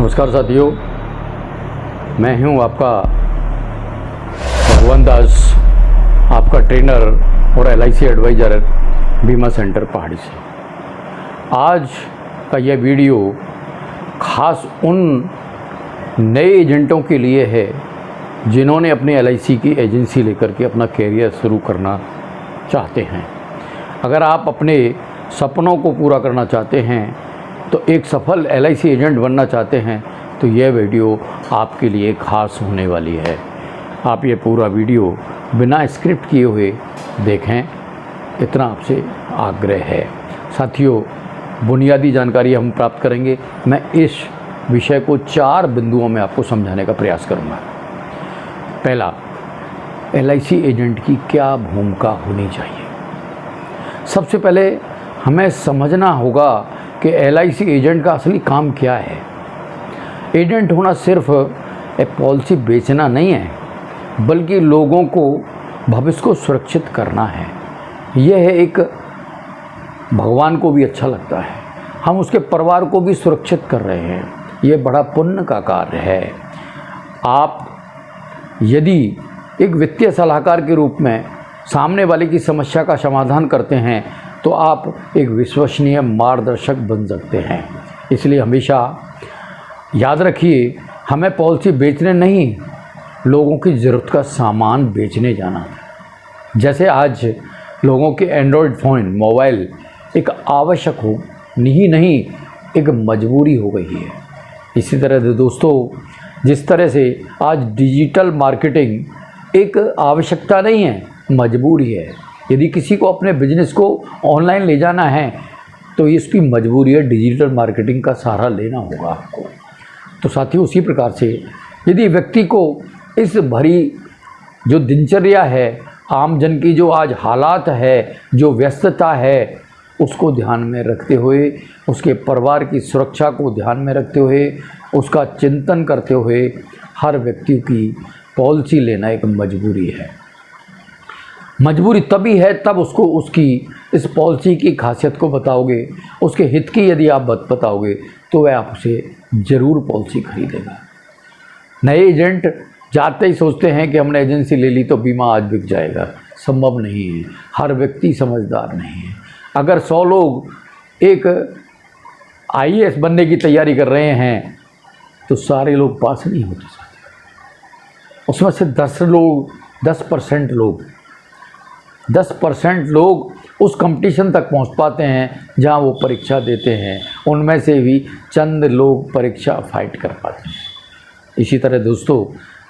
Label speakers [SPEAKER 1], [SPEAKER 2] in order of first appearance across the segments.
[SPEAKER 1] नमस्कार साथियों, मैं हूं आपका भगवान दास, आपका ट्रेनर और LIC एडवाइज़र बीमा सेंटर पहाड़ी से। आज का यह वीडियो ख़ास उन नए एजेंटों के लिए है जिन्होंने अपने LIC की एजेंसी लेकर के अपना कैरियर शुरू करना चाहते हैं। अगर आप अपने सपनों को पूरा करना चाहते हैं तो एक सफल LIC एजेंट बनना चाहते हैं तो यह वीडियो आपके लिए ख़ास होने वाली है। आप ये पूरा वीडियो बिना स्क्रिप्ट किए हुए देखें, इतना आपसे आग्रह है। साथियों, बुनियादी जानकारी हम प्राप्त करेंगे। मैं इस विषय को 4 बिंदुओं में आपको समझाने का प्रयास करूँगा। पहला, LIC एजेंट की क्या भूमिका होनी चाहिए। सबसे पहले हमें समझना होगा कि LIC एजेंट का असली काम क्या है। एजेंट होना सिर्फ एक पॉलिसी बेचना नहीं है, बल्कि लोगों को भविष्य को सुरक्षित करना है। यह एक भगवान को भी अच्छा लगता है, हम उसके परिवार को भी सुरक्षित कर रहे हैं। यह बड़ा पुण्य का कार्य है। आप यदि एक वित्तीय सलाहकार के रूप में सामने वाले की समस्या का समाधान करते हैं तो आप एक विश्वसनीय मार्गदर्शक बन सकते हैं। इसलिए हमेशा याद रखिए, हमें पॉलिसी बेचने नहीं, लोगों की ज़रूरत का सामान बेचने जाना। जैसे आज लोगों के एंड्रॉयड फ़ोन, मोबाइल एक आवश्यक हो नहीं, एक मजबूरी हो गई है। इसी तरह से दोस्तों, जिस तरह से आज डिजिटल मार्केटिंग एक आवश्यकता नहीं है, मजबूरी है। यदि किसी को अपने बिजनेस को ऑनलाइन ले जाना है तो इसकी मजबूरी है, डिजिटल मार्केटिंग का सहारा लेना होगा आपको। तो साथियों, उसी प्रकार से यदि व्यक्ति को इस भरी जो दिनचर्या है, आम जन की जो आज हालात है, जो व्यस्तता है, उसको ध्यान में रखते हुए, उसके परिवार की सुरक्षा को ध्यान में रखते हुए, उसका चिंतन करते हुए, हर व्यक्ति की पॉलिसी लेना एक मजबूरी है। मजबूरी तभी है तब उसको उसकी इस पॉलिसी की खासियत को बताओगे, उसके हित की यदि आप बताओगे तो वह आपसे ज़रूर पॉलिसी खरीदेगा। नए एजेंट जाते ही सोचते हैं कि हमने एजेंसी ले ली तो बीमा आज बिक जाएगा। संभव नहीं है, हर व्यक्ति समझदार नहीं है। अगर 100 लोग एक IAS बनने की तैयारी कर रहे हैं तो सारे लोग पास नहीं होते। उसमें से 10% लोग उस कंपटीशन तक पहुंच पाते हैं जहां वो परीक्षा देते हैं। उनमें से भी चंद लोग परीक्षा फाइट कर पाते हैं। इसी तरह दोस्तों,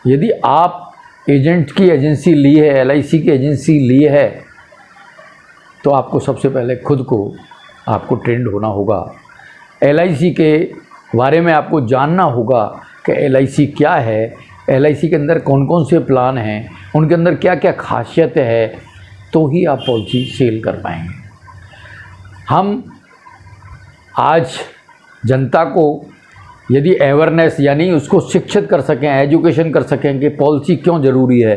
[SPEAKER 1] यदि आप एजेंट की एजेंसी ली है, LIC की एजेंसी ली है, तो आपको सबसे पहले खुद को आपको ट्रेंड होना होगा। LIC के बारे में आपको जानना होगा कि LIC क्या है, LIC के अंदर कौन कौन से प्लान हैं, उनके अंदर क्या क्या खासियत है, तो ही आप पॉलिसी सेल कर पाएंगे। हम आज जनता को यदि अवेयरनेस यानी उसको शिक्षित कर सकें, एजुकेशन कर सकें कि पॉलिसी क्यों ज़रूरी है,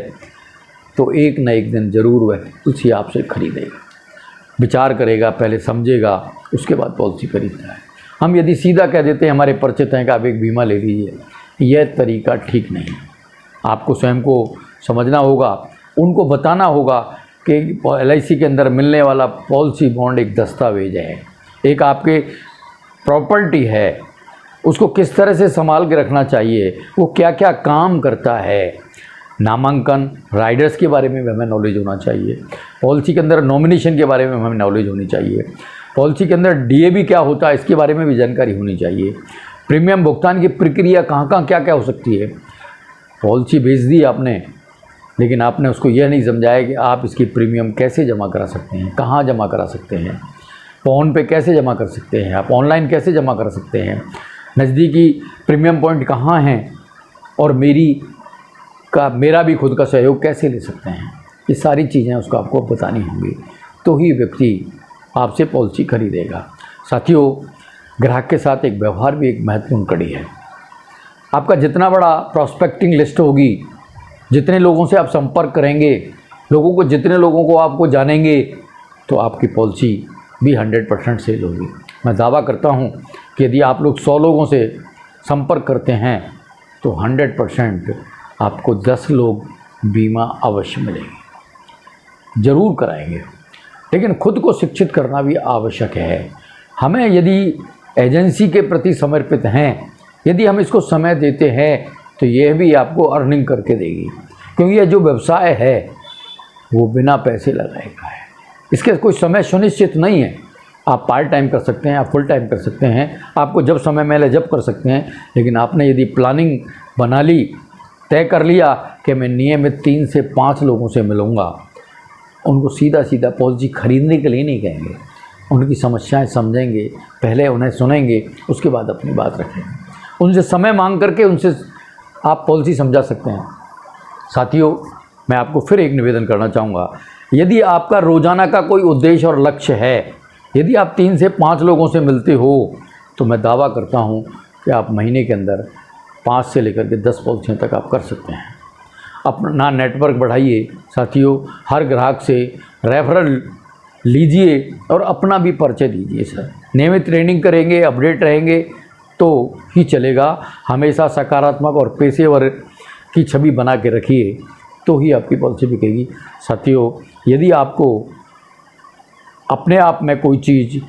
[SPEAKER 1] तो एक न एक दिन ज़रूर वह पॉलिसी आपसे खरीदेगा, विचार करेगा, पहले समझेगा, उसके बाद पॉलिसी खरीदता है। हम यदि सीधा कह देते हैं हमारे परिचित हैं कि आप एक बीमा ले लीजिए, यह तरीका ठीक नहीं। आपको स्वयं को समझना होगा, उनको बताना होगा कि LIC के अंदर मिलने वाला पॉलिसी बॉन्ड एक दस्तावेज है, एक आपके प्रॉपर्टी है, उसको किस तरह से संभाल के रखना चाहिए, वो क्या क्या काम करता है। नामांकन, राइडर्स के बारे में हमें नॉलेज होना चाहिए। पॉलिसी के अंदर नॉमिनेशन के बारे में हमें नॉलेज होनी चाहिए। पॉलिसी के अंदर DAB क्या होता है, इसके बारे में भी जानकारी होनी चाहिए। प्रीमियम भुगतान की प्रक्रिया कहाँ क्या क्या हो सकती है। पॉलिसी भेज दी आपने, लेकिन आपने उसको यह नहीं समझाया कि आप इसकी प्रीमियम कैसे जमा करा सकते हैं, कहाँ जमा करा सकते हैं, फ़ोन पे कैसे जमा कर सकते हैं, आप ऑनलाइन कैसे जमा कर सकते हैं, नज़दीकी प्रीमियम पॉइंट कहाँ हैं, और मेरा भी खुद का सहयोग कैसे ले सकते हैं। ये सारी चीज़ें उसको आपको बतानी होंगी, तो ही व्यक्ति आपसे पॉलिसी खरीदेगा। साथियों, ग्राहक के साथ एक व्यवहार भी एक महत्वपूर्ण कड़ी है। आपका जितना बड़ा प्रॉस्पेक्टिंग लिस्ट होगी, जितने लोगों से आप संपर्क करेंगे, जितने लोगों को आपको जानेंगे, तो आपकी पॉलिसी भी 100% सेल होगी। मैं दावा करता हूँ कि यदि आप लोग 100 लोगों से संपर्क करते हैं तो 100% आपको 10 लोग बीमा अवश्य मिलेंगे, ज़रूर कराएंगे। लेकिन खुद को शिक्षित करना भी आवश्यक है। हमें यदि एजेंसी के प्रति समर्पित हैं, यदि हम इसको समय देते हैं तो यह भी आपको अर्निंग करके देगी, क्योंकि यह जो व्यवसाय है वो बिना पैसे लगाए का है। इसके कोई समय सुनिश्चित नहीं है। आप पार्ट टाइम कर सकते हैं, आप फुल टाइम कर सकते हैं, आपको जब समय मिले जब कर सकते हैं। लेकिन आपने यदि प्लानिंग बना ली, तय कर लिया कि मैं नियमित 3 से 5 लोगों से मिलूँगा, उनको सीधा सीधा पॉलिसी खरीदने के लिए नहीं कहेंगे, उनकी समस्याएं समझेंगे, पहले उन्हें सुनेंगे, उसके बाद अपनी बात रखेंगे। उनसे समय मांग करके उनसे आप पॉलिसी समझा सकते हैं। साथियों, मैं आपको फिर एक निवेदन करना चाहूँगा, यदि आपका रोज़ाना का कोई उद्देश्य और लक्ष्य है, यदि आप 3 से 5 लोगों से मिलते हो, तो मैं दावा करता हूँ कि आप महीने के अंदर 5 से लेकर के 10 पॉलिसियों तक आप कर सकते हैं। अपना नेटवर्क बढ़ाइए साथियों, हर ग्राहक से रेफरल लीजिए और अपना भी परिचय दीजिए सर। नियमित ट्रेनिंग करेंगे, अपडेट रहेंगे तो ही चलेगा। हमेशा सकारात्मक और पेशेवर की छवि बना के रखिए तो ही आपकी पॉलिसी बिकेगी। साथियों, यदि आपको अपने आप में कोई चीज़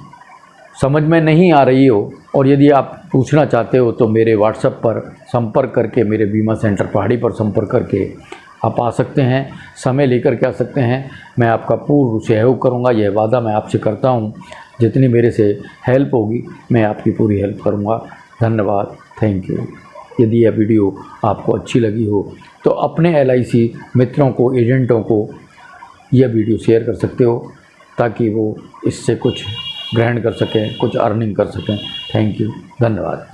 [SPEAKER 1] समझ में नहीं आ रही हो और यदि आप पूछना चाहते हो तो मेरे व्हाट्सएप पर संपर्क करके, मेरे बीमा सेंटर पहाड़ी पर संपर्क करके आप आ सकते हैं, समय लेकर के आ सकते हैं। मैं आपका पूर्ण सहयोग करूंगा, यह वादा मैं आपसे करता हूं। जितनी मेरे से हेल्प होगी मैं आपकी पूरी हेल्प करूंगा। धन्यवाद, थैंक यू। यदि यह वीडियो आपको अच्छी लगी हो तो अपने LIC मित्रों को, एजेंटों को यह वीडियो शेयर कर सकते हो ताकि वो इससे कुछ ग्रहण कर सकें, कुछ अर्निंग कर सकें। थैंक यू, धन्यवाद।